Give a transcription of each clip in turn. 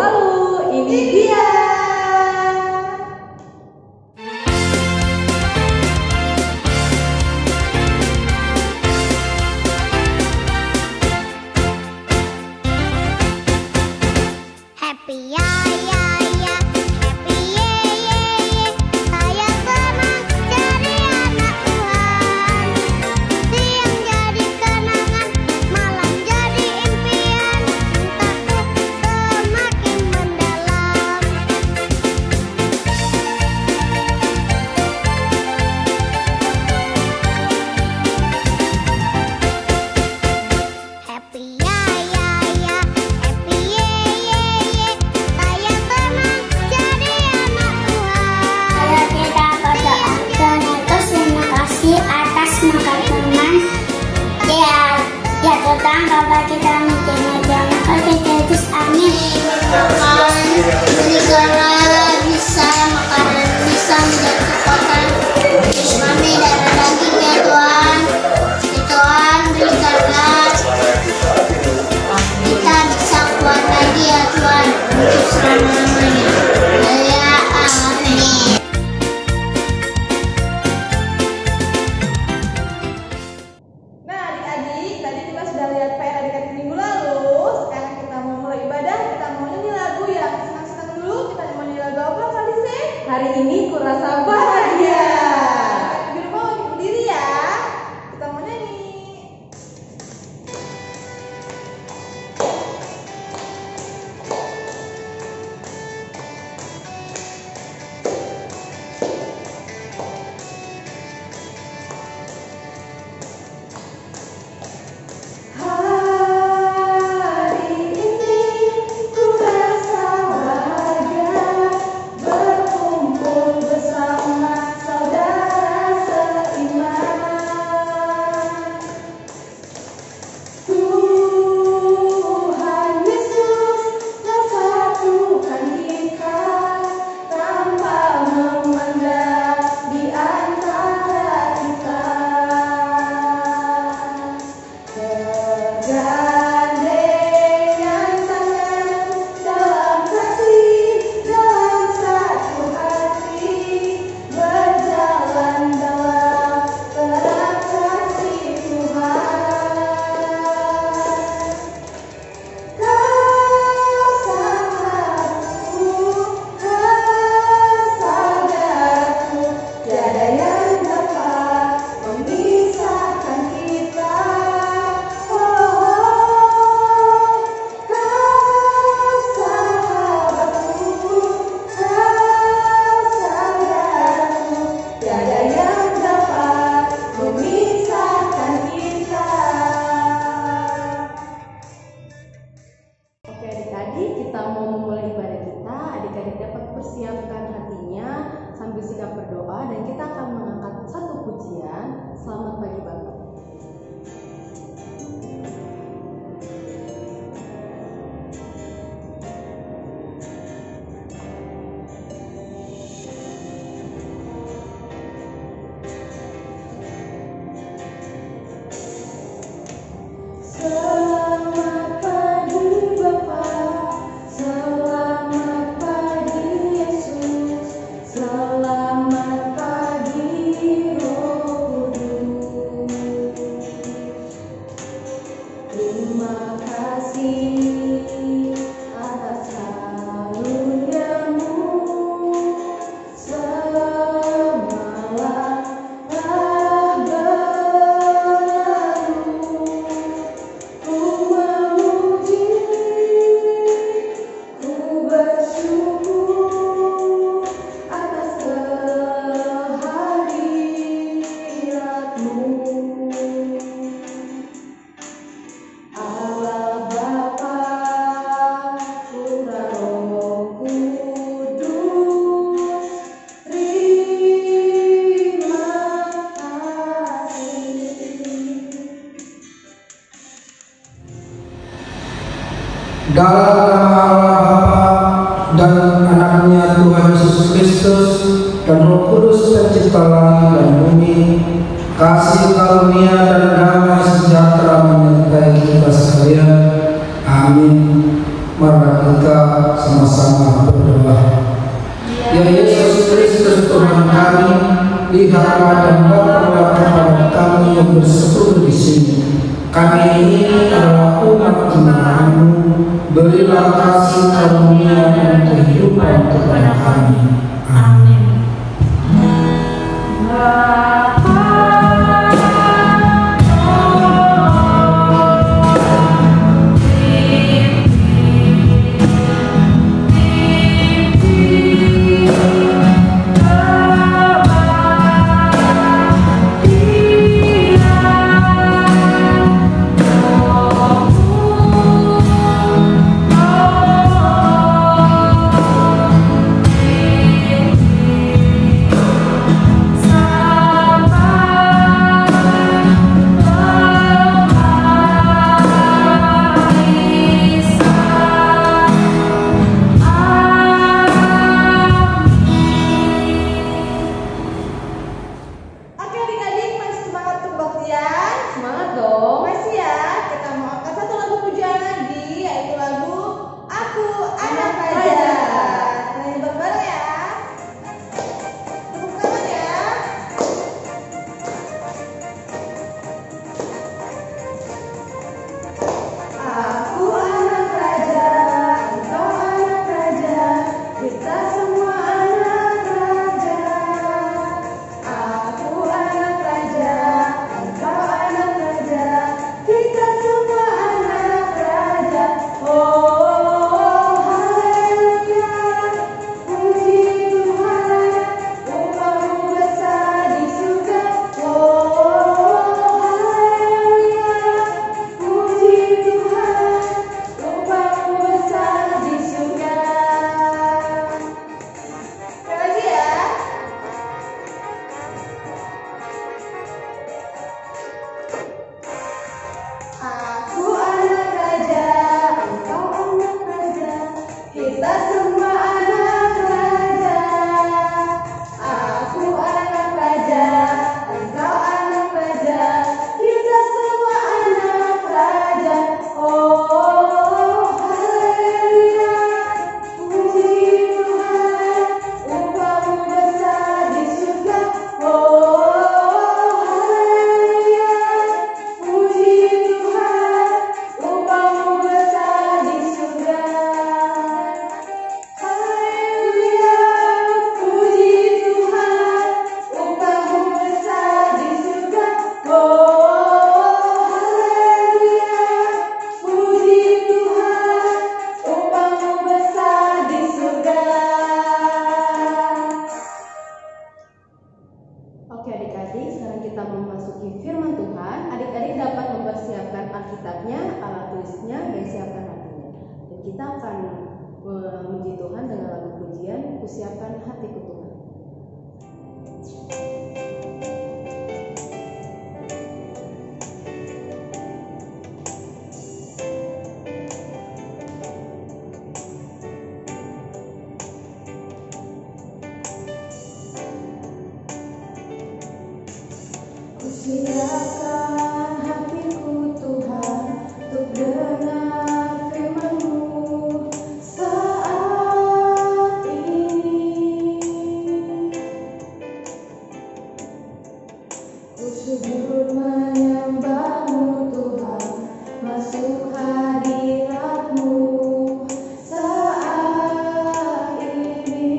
lalu. Ini dia. Happy ya ya ya, happy ye ye ye. Saya senang jadi anak Tuhan. Siang jadi kenangan, malam jadi impian. Cintaku semakin mendalam. Happy ya ya ya, happy ye ye ye. Saya senang jadi anak Tuhan. Saya tidak berdoa terus terima kasih atas makanan ya tentang Bapak kita menjadi anak Yesus, amin. Segala bisa makanan bisa menjadi kekuatan Yesus kami darah dagingnya Tuhan. Tuhan berikanlah kita bisa kuat lagi ya Tuhan untuk selama-lamanya. Ya amin. Nah adik-adik, tadi kita sudah lihat PR adik-adik minggu lalu. Sekarang kita mau mulai ibadah, kita mau nyanyi lagu yang senang-senang dulu. Kita mau nyanyi lagu apa kali sih? Hari ini kurasa bahagia. Di rumah lagi berdiri ya. Kita mau nyanyi. Hari ini kurasa bahagia, berkumpul bersama saudara seiman. Tuhan Yesus mempersatukan kita tanpa memandang di antara kita. Bergandengan tangan dalam kasih, dalam satu hati, berjalan dalam terang kasih Tuhan. Kau sahabatku, kau saudaraku, tiada yang dapat memisahkan kita. Oke adik-adik, kita mau memulai ibadah kita. Adik-adik dapat persiapkan hatinya sambil sigap berdoa dan kita akan mengangkat satu pujian. Selamat pagi Bapak. Selamat pagi Bapak, selamat pagi Yesus, selamat pagi Roh Kudus. Terima kasih atas karuniamu, semalam telah berlalu. Ku memuji, ku bersyukur atas kehadiratmu. Allah Bapa, Putra Roh Kudus, terima kasih. Dalam nama Allah Bapa dan anaknya Tuhan Yesus Kristus dan Roh Kudus pencipta langit dan bumi, kasih karunia dan damai sejahtera menyertai kita sekalian. Amin. Mari kita sama-sama berdoa. Ya Yesus Kristus Tuhan kami, lihatlah dan bapaklah kepada kami yang bersekutu di sini. Kami ini adalah umat Tuhan-Mu, berilah kasih karunia dan kehidupan kepada kami. Amin. Kusiapkan hatiku Tuhan. Kusiapkan hatiku Tuhan untuk dengar firman-Mu saat ini. Ku sujud menyembah-Mu Tuhan, masuk hadirat-Mu saat ini.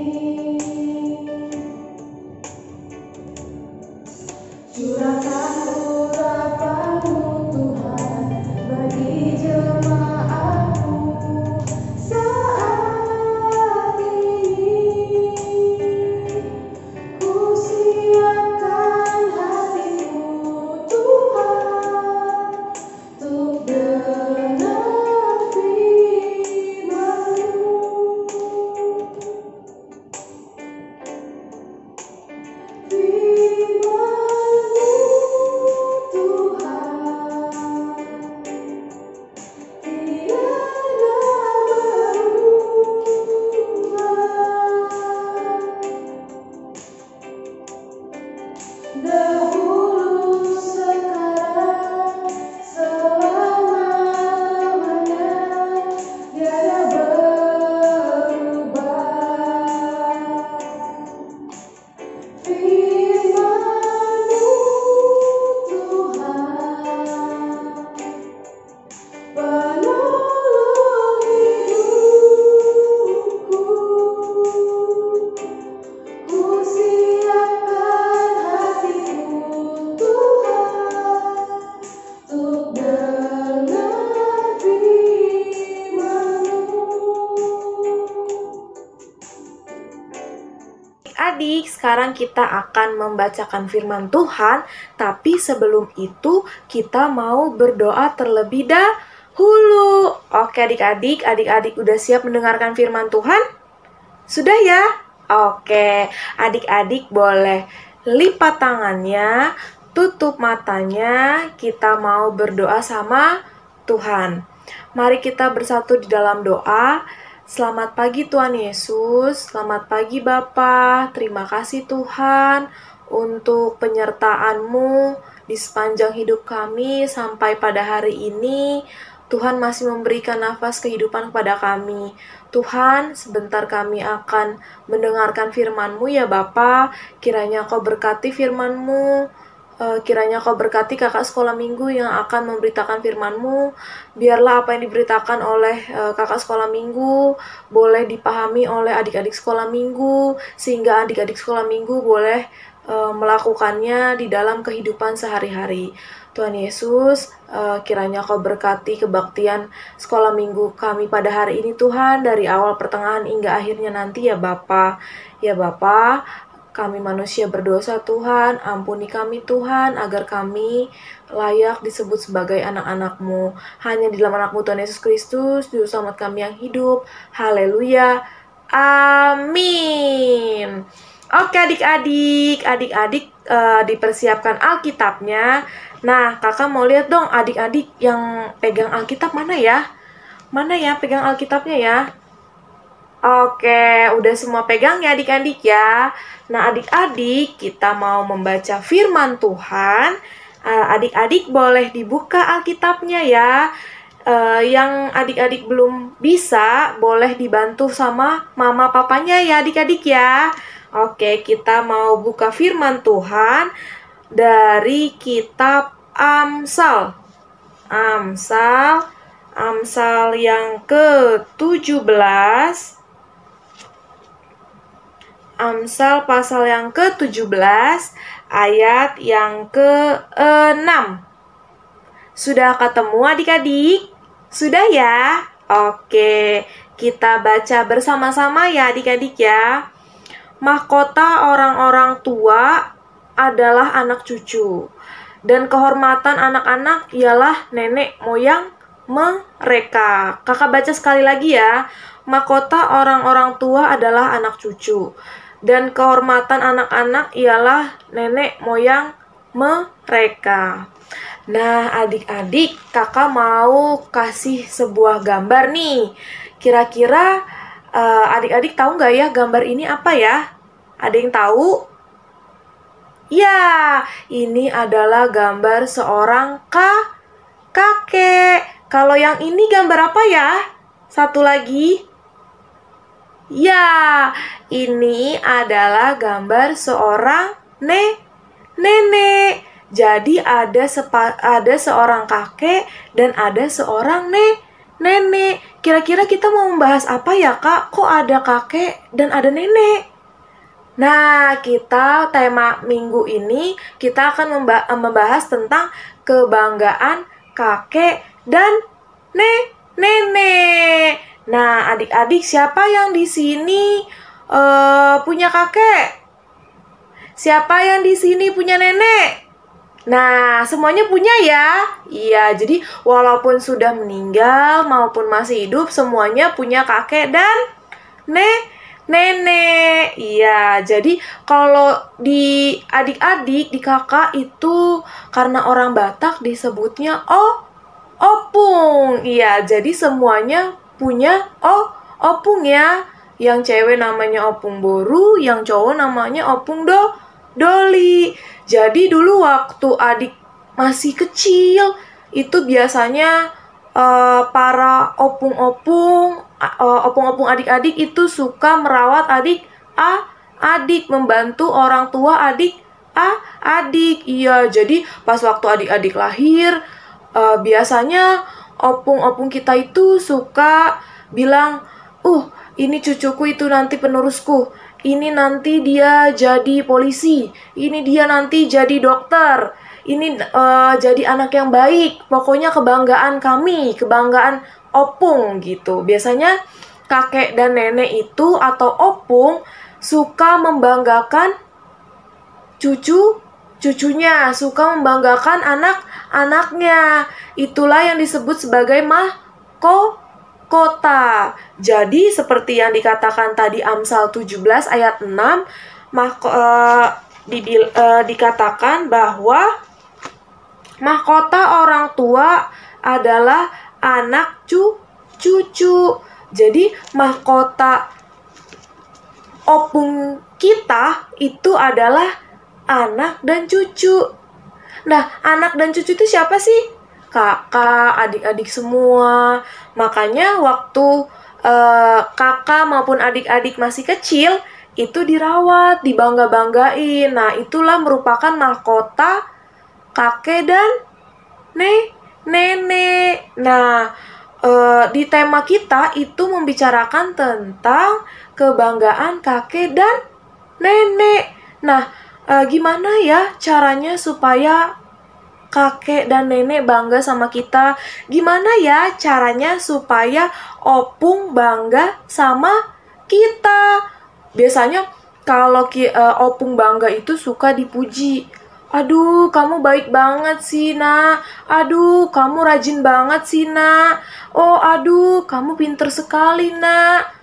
Curahkan adik-adik, sekarang kita akan membacakan firman Tuhan, tapi sebelum itu kita mau berdoa terlebih dahulu. Oke adik-adik, adik-adik udah siap mendengarkan firman Tuhan? Sudah ya? Oke, adik-adik boleh lipat tangannya, tutup matanya, kita mau berdoa sama Tuhan. Mari kita bersatu di dalam doa. Selamat pagi Tuhan Yesus, selamat pagi Bapa. Terima kasih Tuhan untuk penyertaan-Mu di sepanjang hidup kami sampai pada hari ini. Tuhan masih memberikan nafas kehidupan kepada kami. Tuhan, sebentar kami akan mendengarkan firman-Mu ya Bapa. Kiranya Kau berkati firman-Mu. Kiranya Kau berkati kakak sekolah minggu yang akan memberitakan firman-Mu. Biarlah apa yang diberitakan oleh kakak sekolah minggu boleh dipahami oleh adik-adik sekolah minggu, sehingga adik-adik sekolah minggu boleh melakukannya di dalam kehidupan sehari-hari. Tuhan Yesus, kiranya Kau berkati kebaktian sekolah minggu kami pada hari ini Tuhan, dari awal pertengahan hingga akhirnya nanti ya Bapa. Ya Bapa, kami manusia berdosa Tuhan, ampuni kami Tuhan, agar kami layak disebut sebagai anak-anak-Mu. Hanya di dalam anak-Mu Tuhan Yesus Kristus, Juru Selamat kami yang hidup. Haleluya. Amin. Oke adik-adik, dipersiapkan Alkitabnya. Nah, kakak mau lihat dong adik-adik yang pegang Alkitab mana ya? Mana ya pegang Alkitabnya ya? Oke, udah semua pegang ya adik-adik ya. Nah adik-adik, kita mau membaca firman Tuhan. Adik-adik boleh dibuka Alkitabnya ya. Yang adik-adik belum bisa, boleh dibantu sama mama papanya ya adik-adik ya. Oke, kita mau buka firman Tuhan dari kitab Amsal. Amsal yang ke-17. Amsal pasal yang ke-17 ayat yang ke-6. Sudah ketemu adik-adik? Sudah ya? Oke, kita baca bersama-sama ya adik-adik ya. Mahkota orang-orang tua adalah anak cucu, dan kehormatan anak-anak ialah nenek moyang mereka. Kakak baca sekali lagi ya. Mahkota orang-orang tua adalah anak cucu, dan kehormatan anak-anak ialah nenek moyang mereka. Nah, adik-adik, kakak mau kasih sebuah gambar nih. Kira-kira adik-adik tahu nggak ya gambar ini apa ya? Ada yang tahu? Ya, ini adalah gambar seorang kakek. Kalau yang ini gambar apa ya? Satu lagi. Ya, ini adalah gambar seorang nenek. Jadi ada seorang kakek dan ada seorang nenek. Kira-kira kita mau membahas apa ya Kak? Kok ada kakek dan ada nenek? Nah, tema minggu ini kita akan membahas tentang kebanggaan kakek dan nenek. Nah, adik-adik, siapa yang di sini punya kakek? Siapa yang di sini punya nenek? Nah, semuanya punya ya? Iya, jadi walaupun sudah meninggal maupun masih hidup, semuanya punya kakek dan nenek. Iya, jadi kalau di adik-adik, di kakak itu karena orang Batak disebutnya opung. Iya, jadi semuanya punya opung ya. Yang cewek namanya opung boru, yang cowok namanya opung doli. Jadi dulu waktu adik masih kecil, itu biasanya para opung-opung adik-adik itu suka merawat adik, membantu orang tua adik. Iya, jadi pas waktu adik-adik lahir, biasanya opung-opung kita itu suka bilang, ini cucuku itu nanti penerusku, ini nanti dia jadi polisi, ini dia nanti jadi dokter, ini jadi anak yang baik, pokoknya kebanggaan kami, kebanggaan opung gitu. Biasanya kakek dan nenek itu atau opung suka membanggakan cucunya, suka membanggakan anak-anaknya. Itulah yang disebut sebagai mahkota. Jadi seperti yang dikatakan tadi Amsal 17 ayat 6, dikatakan bahwa mahkota orang tua adalah anak cucu. Jadi mahkota opung kita itu adalah anak dan cucu. Nah, anak dan cucu itu siapa sih? Kakak, adik-adik semua. Makanya waktu kakak maupun adik-adik masih kecil, itu dirawat, dibangga-banggain. Nah, itulah merupakan mahkota kakek dan nenek. Nah, di tema kita itu membicarakan tentang kebanggaan kakek dan nenek. Nah, gimana ya caranya supaya kakek dan nenek bangga sama kita? Gimana ya caranya supaya opung bangga sama kita? Biasanya kalau opung bangga itu suka dipuji. Aduh, kamu baik banget sih, Nak. Aduh, kamu rajin banget sih, Nak. Oh, aduh, kamu pinter sekali, Nak.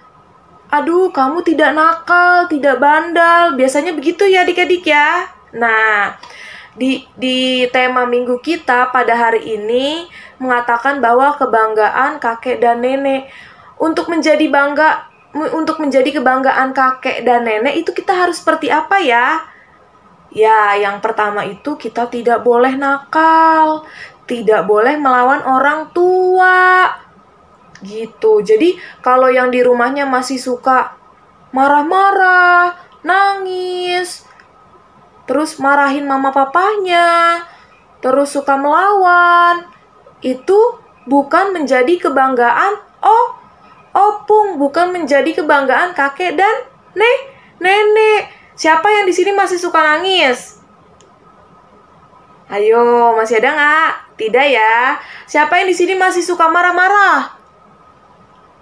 Aduh, kamu tidak nakal, tidak bandal. Biasanya begitu ya adik-adik ya. Nah, di tema minggu kita pada hari ini mengatakan bahwa kebanggaan kakek dan nenek. Untuk menjadi kebanggaan kakek dan nenek itu kita harus seperti apa ya? Ya, yang pertama itu kita tidak boleh nakal, tidak boleh melawan orang tua. Gitu. Jadi, kalau yang di rumahnya masih suka marah-marah, nangis, terus marahin mama papanya, terus suka melawan, itu bukan menjadi kebanggaan opung, bukan menjadi kebanggaan kakek dan nenek. Siapa yang di sini masih suka nangis? Ayo, masih ada nggak? Tidak ya. Siapa yang di sini masih suka marah-marah?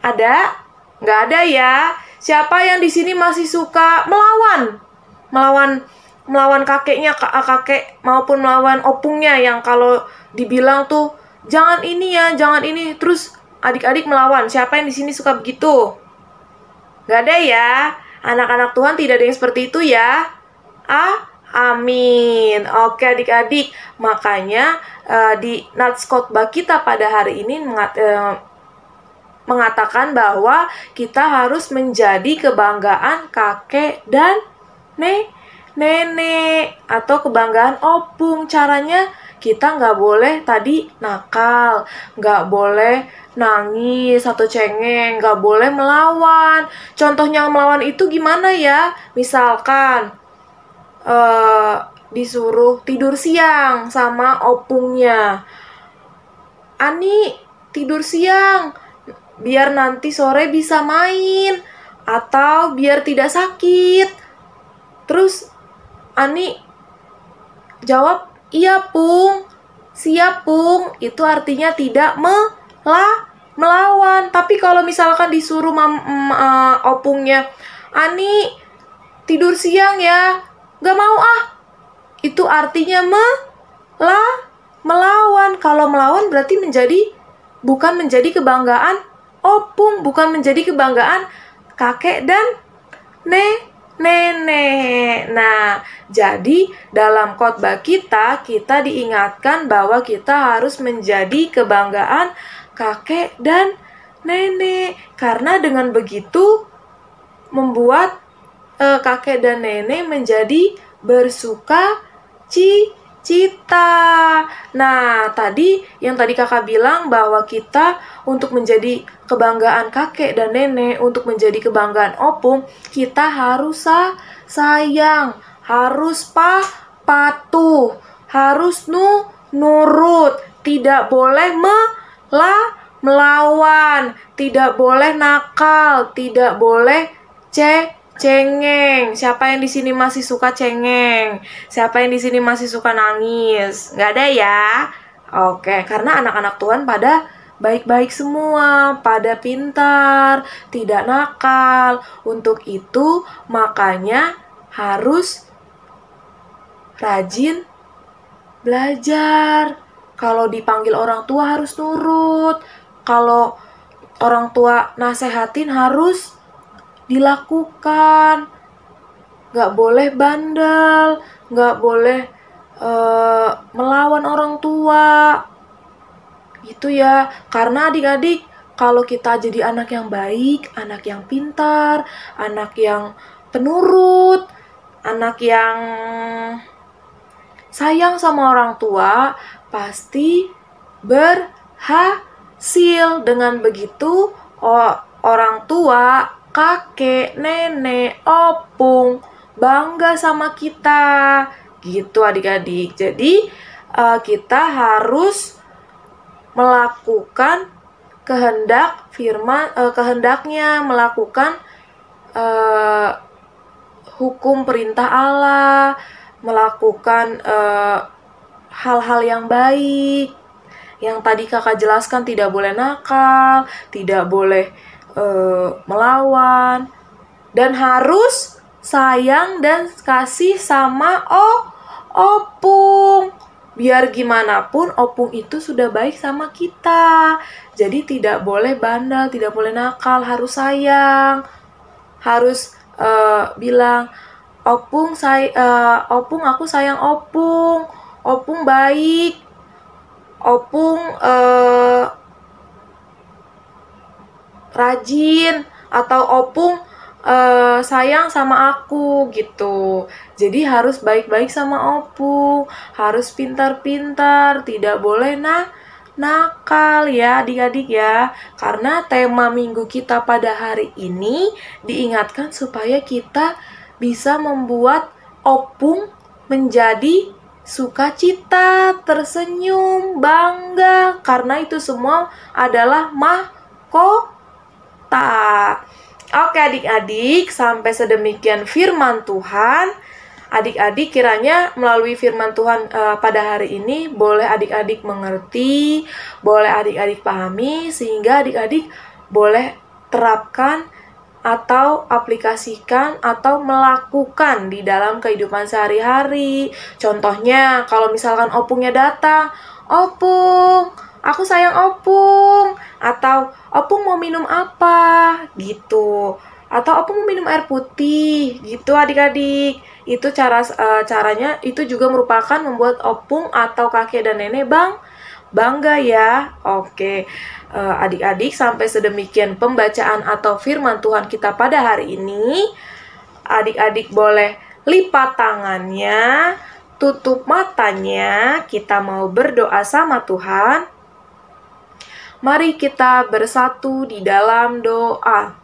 Ada? Nggak ada ya. Siapa yang di sini masih suka melawan kakeknya, kakek maupun melawan opungnya yang kalau dibilang tuh jangan ini ya, jangan ini. Terus adik-adik melawan. Siapa yang di sini suka begitu? Nggak ada ya. Anak-anak Tuhan tidak ada yang seperti itu ya. Amin. Oke adik-adik. Makanya di Nats Khotbah kita pada hari ini mengatakan bahwa kita harus menjadi kebanggaan kakek dan nenek atau kebanggaan opung. Caranya kita nggak boleh tadi nakal, nggak boleh nangis atau cengeng, nggak boleh melawan. Contohnya melawan itu gimana ya? Misalkan disuruh tidur siang sama opungnya. Ani, tidur siang biar nanti sore bisa main atau biar tidak sakit. Terus Ani jawab, iya Pung, siap Pung. Itu artinya tidak melawan. Tapi kalau misalkan disuruh opungnya, Ani tidur siang ya, gak mau itu artinya melawan. Kalau melawan berarti bukan menjadi kebanggaan opung, bukan menjadi kebanggaan kakek dan nenek. Nah, jadi dalam khotbah kita diingatkan bahwa kita harus menjadi kebanggaan kakek dan nenek. Karena dengan begitu membuat kakek dan nenek menjadi bersuka cita. Nah, yang tadi kakak bilang bahwa kita untuk menjadi kebanggaan kakek dan nenek, untuk menjadi kebanggaan opung, kita harus sayang, harus patuh, harus nurut, tidak boleh melawan, tidak boleh nakal, tidak boleh cengeng. Siapa yang di sini masih suka cengeng? Siapa yang di sini masih suka nangis? Nggak ada ya? Oke, karena anak-anak Tuhan pada baik-baik semua, pada pintar, tidak nakal. Untuk itu, makanya harus rajin belajar. Kalau dipanggil orang tua harus nurut. Kalau orang tua nasehatin harus dilakukan. Gak boleh bandel, gak boleh melawan orang tua. Gitu ya. Karena adik-adik, kalau kita jadi anak yang baik, anak yang pintar, anak yang penurut, anak yang sayang sama orang tua, pasti berhasil. Dengan begitu, orang tua, kakek, nenek, opung bangga sama kita. Gitu adik-adik. Jadi kita harus melakukan kehendaknya, melakukan hukum perintah Allah, melakukan hal-hal yang baik. Yang tadi kakak jelaskan, tidak boleh nakal, tidak boleh melawan, dan harus sayang dan kasih sama opung. Biar gimana pun opung itu sudah baik sama kita. Jadi tidak boleh bandel, tidak boleh nakal, harus sayang. Harus bilang, opung aku sayang opung. Opung baik. Opung rajin, atau opung sayang sama aku gitu. Jadi harus baik-baik sama opung, harus pintar-pintar, tidak boleh nakal ya adik-adik ya. Karena tema minggu kita pada hari ini diingatkan supaya kita bisa membuat opung menjadi sukacita, tersenyum, bangga, karena itu semua adalah mahkota. Oke adik-adik, sampai sedemikian firman Tuhan. Adik-adik kiranya melalui firman Tuhan pada hari ini boleh adik-adik mengerti, boleh adik-adik pahami, sehingga adik-adik boleh terapkan atau aplikasikan atau melakukan di dalam kehidupan sehari-hari. Contohnya, kalau misalkan opungnya datang, opung, aku sayang opung, atau opung mau minum apa, gitu. Atau opung mau minum air putih, gitu adik-adik. Itu caranya itu juga merupakan membuat opung atau kakek dan nenek bangga ya. Oke, adik-adik, sampai sedemikian pembacaan atau firman Tuhan kita pada hari ini. Adik-adik boleh lipat tangannya, tutup matanya, kita mau berdoa sama Tuhan. Mari kita bersatu di dalam doa.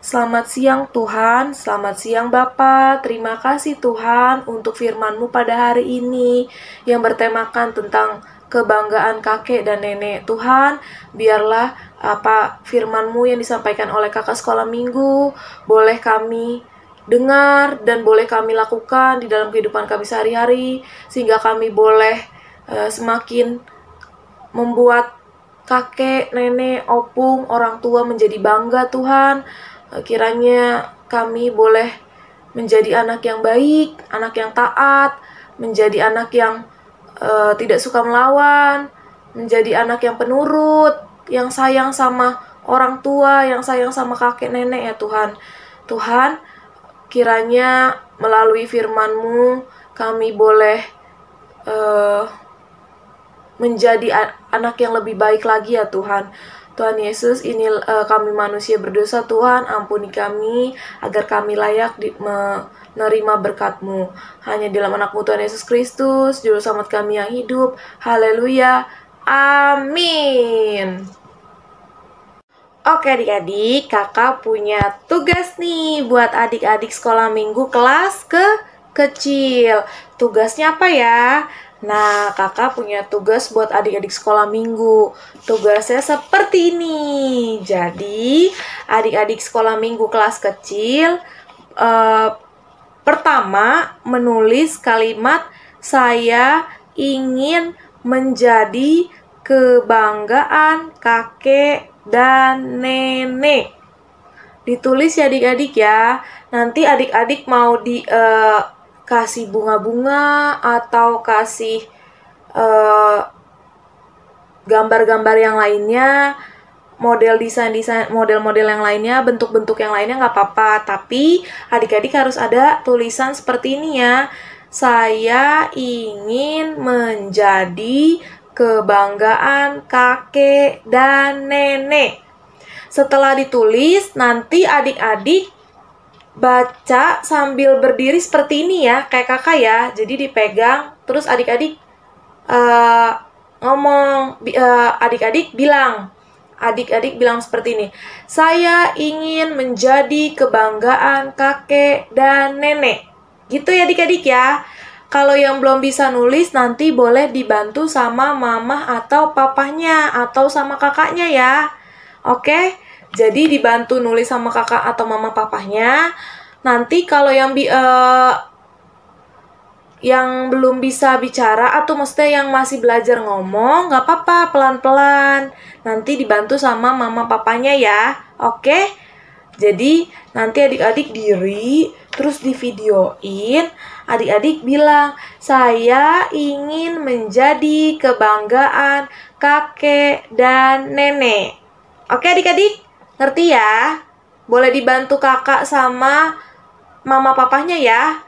Selamat siang Tuhan, selamat siang Bapa. Terima kasih Tuhan untuk firman-Mu pada hari ini yang bertemakan tentang kebanggaan kakek dan nenek. Tuhan, biarlah apa firman-Mu yang disampaikan oleh kakak sekolah minggu boleh kami dengar dan boleh kami lakukan di dalam kehidupan kami sehari-hari, sehingga kami boleh semakin membuat kakek, nenek, opung, orang tua menjadi bangga Tuhan. Kiranya kami boleh menjadi anak yang baik, anak yang taat, menjadi anak yang tidak suka melawan, menjadi anak yang penurut, yang sayang sama orang tua, yang sayang sama kakek nenek ya Tuhan. Tuhan, kiranya melalui firman-Mu kami boleh menjadi anak yang lebih baik lagi ya Tuhan. Tuhan Yesus, ini kami manusia berdosa Tuhan, ampuni kami agar kami layak menerima berkat-Mu. Hanya dalam anak-Mu Tuhan Yesus Kristus, Juru Selamat kami yang hidup. Haleluya. Amin. Oke adik-adik, kakak punya tugas nih buat adik-adik sekolah minggu kelas kecil. Tugasnya apa ya? Nah, kakak punya tugas buat adik-adik sekolah minggu. Tugasnya seperti ini. Jadi, adik-adik sekolah minggu kelas kecil, pertama, menulis kalimat saya ingin menjadi kebanggaan kakek dan nenek. Ditulis ya adik-adik ya. Nanti adik-adik mau kasih bunga-bunga atau kasih gambar-gambar yang lainnya, model-model yang lainnya, bentuk-bentuk yang lainnya nggak apa-apa. Tapi adik-adik harus ada tulisan seperti ini ya. Saya ingin menjadi kebanggaan kakek dan nenek. Setelah ditulis, nanti adik-adik baca sambil berdiri seperti ini ya, kayak kakak ya. Jadi dipegang, terus adik-adik adik-adik bilang seperti ini. Saya ingin menjadi kebanggaan kakek dan nenek. Gitu ya adik-adik ya. Kalau yang belum bisa nulis nanti boleh dibantu sama mama atau papahnya atau sama kakaknya ya. Oke, jadi dibantu nulis sama kakak atau mama papahnya. Nanti kalau yang belum bisa bicara atau maksudnya yang masih belajar ngomong, nggak apa-apa, pelan-pelan. Nanti dibantu sama mama papanya ya. Oke? Jadi nanti adik-adik diri, terus di videoin. Adik-adik bilang, saya ingin menjadi kebanggaan kakek dan nenek. Oke adik-adik? Ngerti ya? Boleh dibantu kakak sama mama papahnya ya.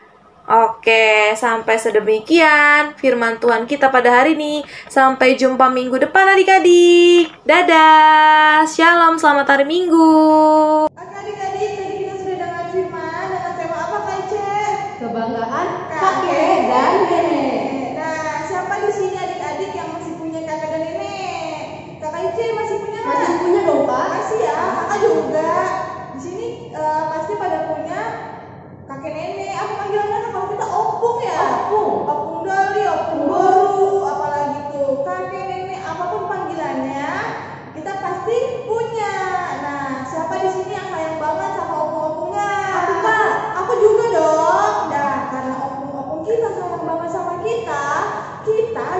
Oke, sampai sedemikian firman Tuhan kita pada hari ini. Sampai jumpa minggu depan adik-adik. Dadah, shalom, selamat hari Minggu. Oke adik-adik, tadi kita sudah dengar firman dengan tema apa Kak Ice? Kebanggaan kakek dan nenek. Nah, siapa di sini adik-adik yang masih punya kakek dan nenek? Kakak Ice masih punya nggak? Masih punya dong Kak? Masih ya, kakak juga. Di sini pasti pada punya kakek nenek. Apa panggilannya kalau kita opung ya? Opung Dali, opung Boru, apalagi tuh kakek nenek, apapun panggilannya, kita pasti punya. Nah, siapa di sini yang sayang banget sama opung-opungnya? Aku Kak. Aku juga dong. Nah, karena opung-opung kita sayang banget sama kita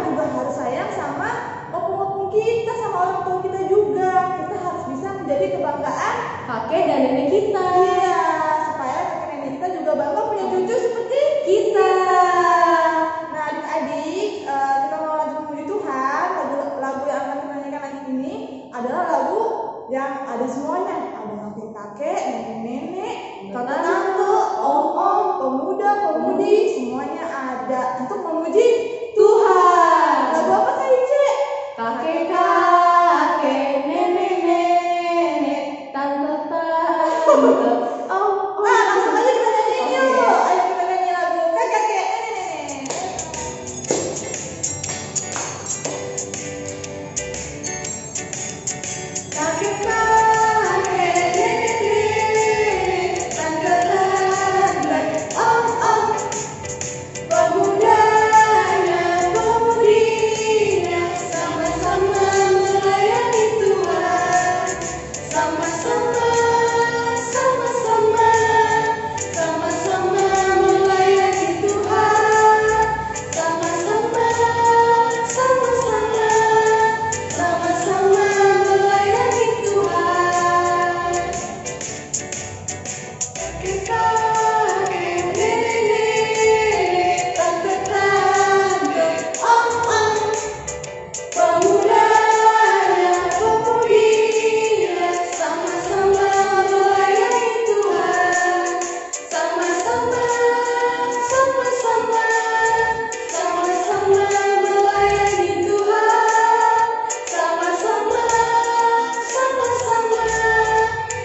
juga harus sayang sama opung-opung kita, sama orang tua kita juga. Kita harus bisa menjadi kebanggaan Kakek dan nenek kita. Iya, supaya kakek nenek kita juga bangga punya cucu seperti kita. Nah, adik-adik, kita mau lanjut memuji Tuhan. Lagu yang akan kita nyanyikan lagi ini adalah lagu yang ada semuanya. Ada kakek-kakek, nenek-nenek, tante-tante, om-om, pemuda-pemudi, semuanya ada untuk memuji Tuhan. Lagu apa Kak Ice? Kakek-kakek, nenek-nenek, tante-tante, om-om. Langsung aja kita nyanyiin yuk. Ayo kita nyanyi lagu kakek-kakek, nenek-nenek. Kakek-kakek, nenek-nenek, tante-tante, om-om, pemudanya, pemudinya, sama-sama melayani Tuhan. Sama-sama melayani Tuhan. Sama-sama melayani Tuhan. Kakek-kakek, nenek-nenek, tante-tante, om-om, pemudanya, pemudinya, sama-sama melayani Tuhan. Sama-sama melayani Tuhan.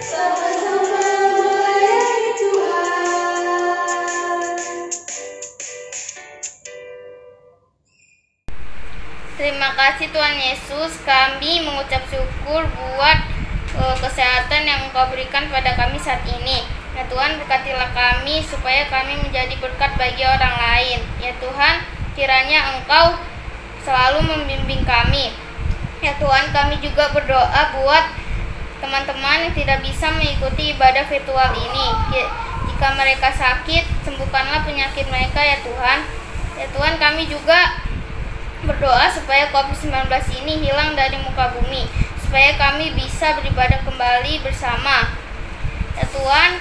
Sama-sama melayani Tuhan. Terima kasih Tuhan Yesus, kami mengucap syukur buat kesehatan yang Engkau berikan pada kami saat ini. Ya Tuhan, berkatilah kami supaya kami menjadi berkat bagi orang lain. Ya Tuhan, kiranya Engkau selalu membimbing kami. Ya Tuhan, kami juga berdoa buat teman-teman yang tidak bisa mengikuti ibadah virtual ini. Jika mereka sakit, sembuhkanlah penyakit mereka ya Tuhan. Ya Tuhan, kami juga berdoa supaya COVID-19 ini hilang dari muka bumi, supaya kami bisa beribadah kembali bersama. Ya Tuhan,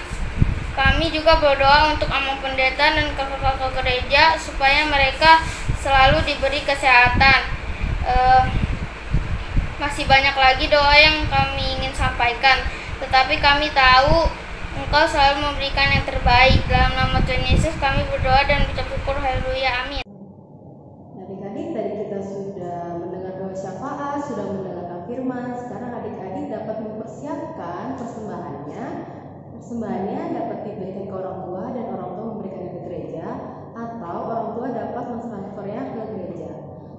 kami juga berdoa untuk among pendeta dan kakak-kakak gereja supaya mereka selalu diberi kesehatan. Masih banyak lagi doa yang kami ingin sampaikan, tetapi kami tahu Engkau selalu memberikan yang terbaik. Dalam nama Tuhan Yesus kami berdoa dan mengucap syukur. Haleluya, amin. Adik-adik, tadi kita sudah mendengar doa syafaat, sudah mendengarkan firman. Sekarang adik-adik dapat mempersiapkan persembahannya. Persembahannya dapat diberikan ke orang tua dan orang tua memberikannya ke gereja, atau orang tua dapat mentransfernya ke gereja.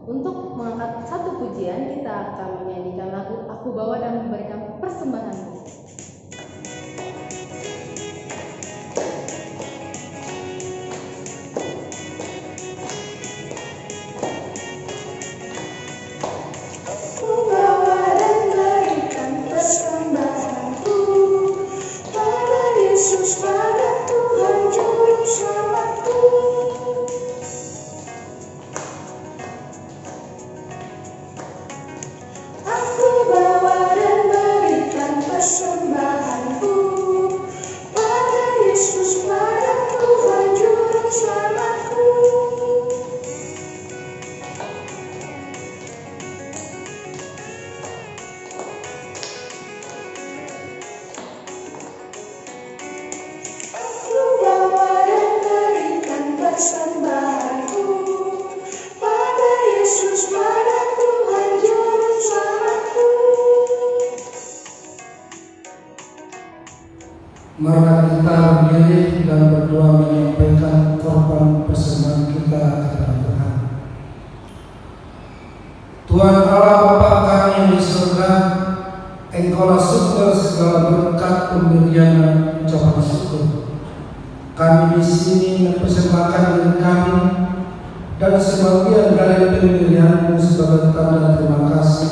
Untuk mengangkat satu pujian, kita akan menyanyikan lagu Aku Bawa dan memberikan persembahan. Mari kita berdiri dan berdoa menyampaikan korban persembahan kita kepada Tuhan. Tuhan Allah Bapa kami yang di surga, Engkaulah sumber segala berkat, pemberian dan ucapan syukur. Kami di sini mempersembahkan diri kami dan sebagian dari pemberian-Mu sebagai tanda terima kasih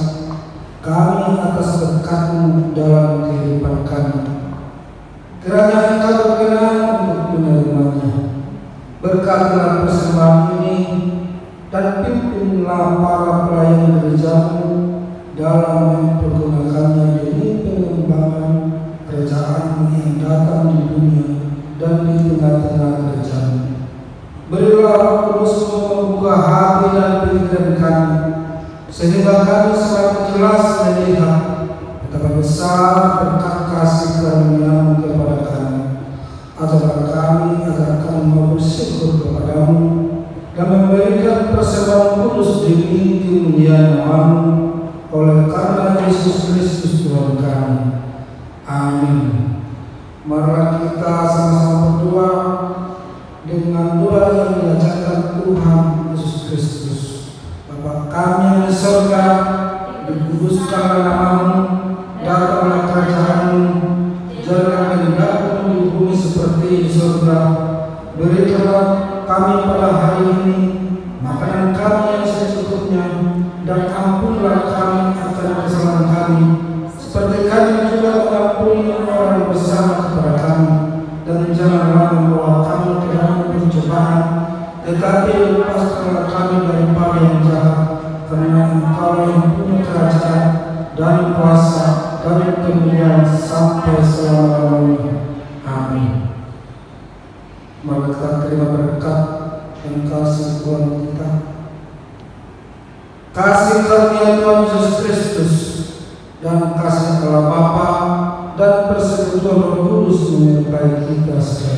kami atas berkat-Mu dalam kehidupan kami. Kiranya Engkau berkenan untuk menerimanya. Berkatilah persembahan ini dan pimpinlah para pelayan gereja-Mu dalam mempergunakannya demi pengembangan kerajaan-Mu yang datang di dunia dan di tengah-tengah gereja-Mu. Berilah Kudus-Mu membuka hati dan pikiran kami, sehingga kami semakin jelas melihat betapa besar berkat kasih karunia-Mu kepada kami. Ajarlah kami agar kami mau bersyukur kepada-Mu dan memberikan persembahan kudus demi kemuliaan nama-Mu oleh karena Yesus Kristus Tuhan kami. Amin. Marilah kita sama-sama berdoa dengan doa yang diajarkan Tuhan Yesus Kristus. Bapa kami yang di surga, dikuduskanlah nama-Mu, datanglah kerajaan-Mu, jadilah kehendak-Mu di bumi seperti di surga. Berikanlah kami pada hari ini makanan kami yang secukupnya, dan ampunlah kami akan kesalahan kami, seperti kami juga mengampuni orang bersalah kepada kami. Dan janganlah membawa kami ke dalam pencobaan, tetapi lepaskanlah kami daripada yang jahat, karena Engkau yang punya kerajaan dan kuasa dan kemuliaan sampai selama-lamanya. Amin. Mari kita terima berkat dan kasih Tuhan kita. Kasih karunia Tuhan Yesus Kristus dan kasih Allah Bapa dan persekutuan Roh Kudus menyertai kita sekalian.